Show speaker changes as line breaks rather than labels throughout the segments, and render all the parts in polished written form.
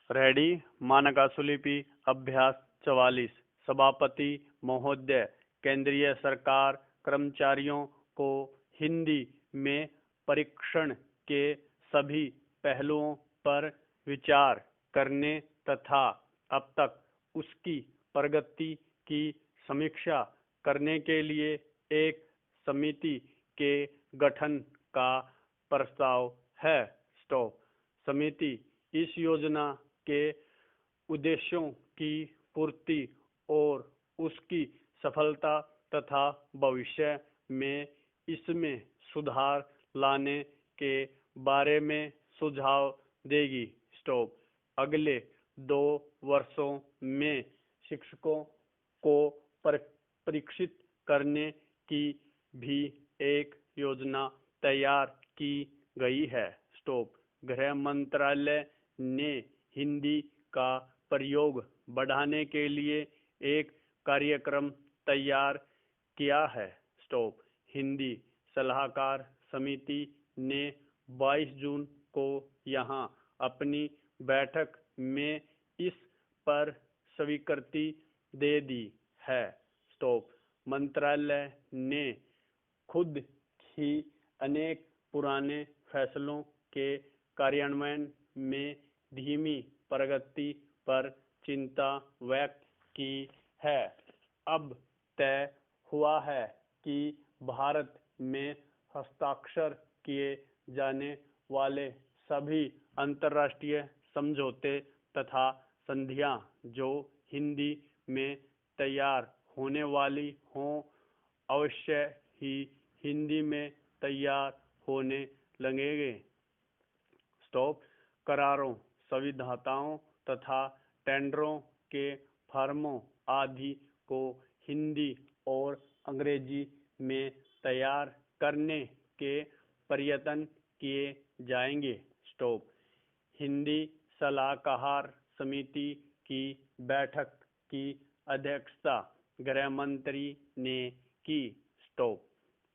Ready. मानकाशुलिपि अभ्यास 44। सभापति महोदय, केंद्रीय सरकार कर्मचारियों को हिंदी में परीक्षण के सभी पहलुओं पर विचार करने तथा अब तक उसकी प्रगति की समीक्षा करने के लिए एक समिति के गठन का प्रस्ताव है। स्टॉप। समिति इस योजना के उद्देश्यों की पूर्ति और उसकी सफलता तथा भविष्य में इसमें सुधार लाने के बारे में सुझाव देगी। स्टॉप। अगले 2 वर्षों में शिक्षकों को परीक्षित करने की भी एक योजना तैयार की गई है। स्टॉप। गृह मंत्रालय ने हिंदी का प्रयोग बढ़ाने के लिए एक कार्यक्रम तैयार किया है। स्टॉप। हिंदी सलाहकार समिति ने 22 जून को यहाँ अपनी बैठक में इस पर स्वीकृति दे दी है। स्टॉप। मंत्रालय ने खुद ही अनेक पुराने फैसलों के कार्यान्वयन में धीमी प्रगति पर चिंता व्यक्त की है। अब तय हुआ है कि भारत में हस्ताक्षर किए जाने वाले सभी अंतर्राष्ट्रीय समझौते तथा संधियां जो हिंदी में तैयार होने वाली हों, अवश्य ही हिंदी में तैयार होने लगेंगे। स्टॉप। करारों, संविदाताओं तथा टेंडरों के फर्मों आदि को हिंदी और अंग्रेजी में तैयार करने के प्रयत्न किए जाएंगे। स्टॉप। हिंदी सलाहकार समिति की बैठक की अध्यक्षता गृह मंत्री ने की। स्टॉप।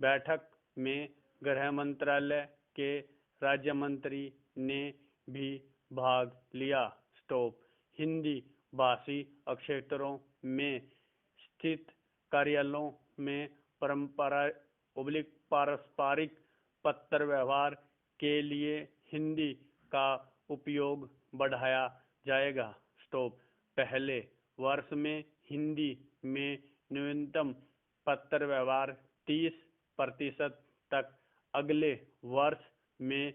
बैठक में गृह मंत्रालय के राज्य मंत्री ने भी भाग लिया। स्टॉप। हिंदी भाषी क्षेत्रों में स्थित कार्यालयों में पारस्परिक पत्र व्यवहार के लिए हिंदी का उपयोग बढ़ाया जाएगा। स्टॉप। पहले वर्ष में हिंदी में न्यूनतम पत्र व्यवहार 30% तक, अगले वर्ष में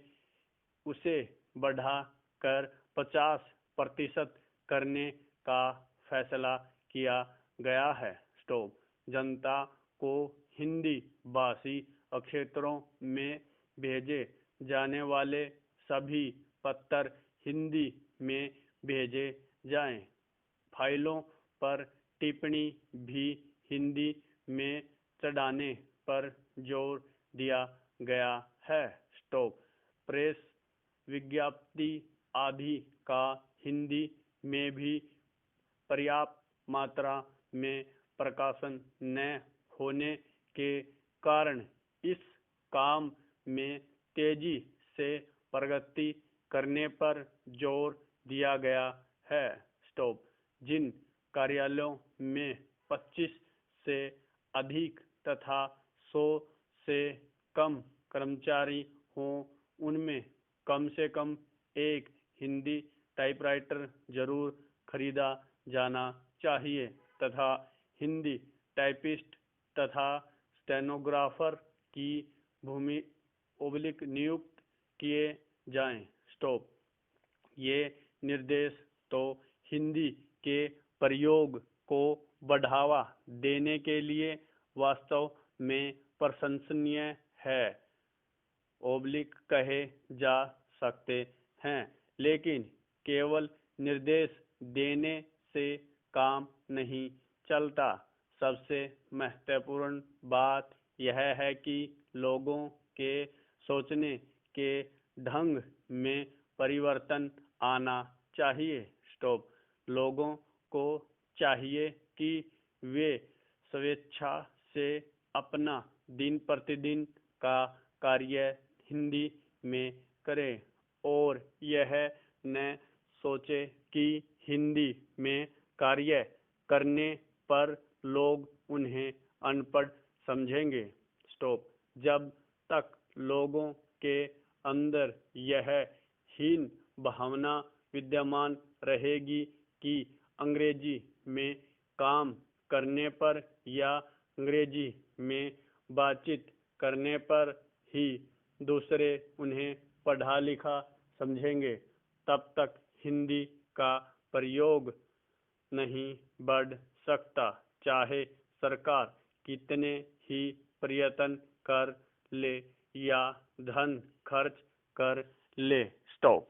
उसे बढ़ाकर 50% करने का फैसला किया गया है। स्टॉप। जनता को हिंदी भाषी क्षेत्रों में भेजे जाने वाले सभी पत्र हिंदी में भेजे जाएं। फाइलों पर टिप्पणी भी हिंदी में चढ़ाने पर जोर दिया गया है। स्टॉप। प्रेस विज्ञप्ति आदि का हिंदी में भी पर्याप्त मात्रा में प्रकाशन न होने के कारण इस काम में तेजी से प्रगति करने पर जोर दिया गया है। स्टॉप। जिन कार्यालयों में 25 से अधिक तथा 100 से कम कर्मचारी हों, उनमें कम से कम एक हिंदी टाइपराइटर जरूर खरीदा जाना चाहिए तथा हिंदी टाइपिस्ट तथा स्टेनोग्राफर की भूमि नियुक्त किए जाएं। स्टॉप। ये निर्देश तो हिंदी के प्रयोग को बढ़ावा देने के लिए वास्तव में प्रशंसनीय है कहे जा सकते हैं, लेकिन केवल निर्देश देने से काम नहीं चलता। सबसे महत्वपूर्ण बात यह है कि लोगों के सोचने के ढंग में परिवर्तन आना चाहिए। स्टॉप। लोगों को चाहिए कि वे स्वेच्छा से अपना दिन प्रतिदिन का कार्य हिंदी में करें और यह न सोचे कि हिंदी में कार्य करने पर लोग उन्हें अनपढ़ समझेंगे। स्टॉप। जब तक लोगों के अंदर यह हीन भावना विद्यमान रहेगी कि अंग्रेजी में काम करने पर या अंग्रेजी में बातचीत करने पर ही दूसरे उन्हें पढ़ा लिखा समझेंगे, तब तक हिंदी का प्रयोग नहीं बढ़ सकता, चाहे सरकार कितने ही प्रयत्न कर ले या धन खर्च कर ले। स्टॉप।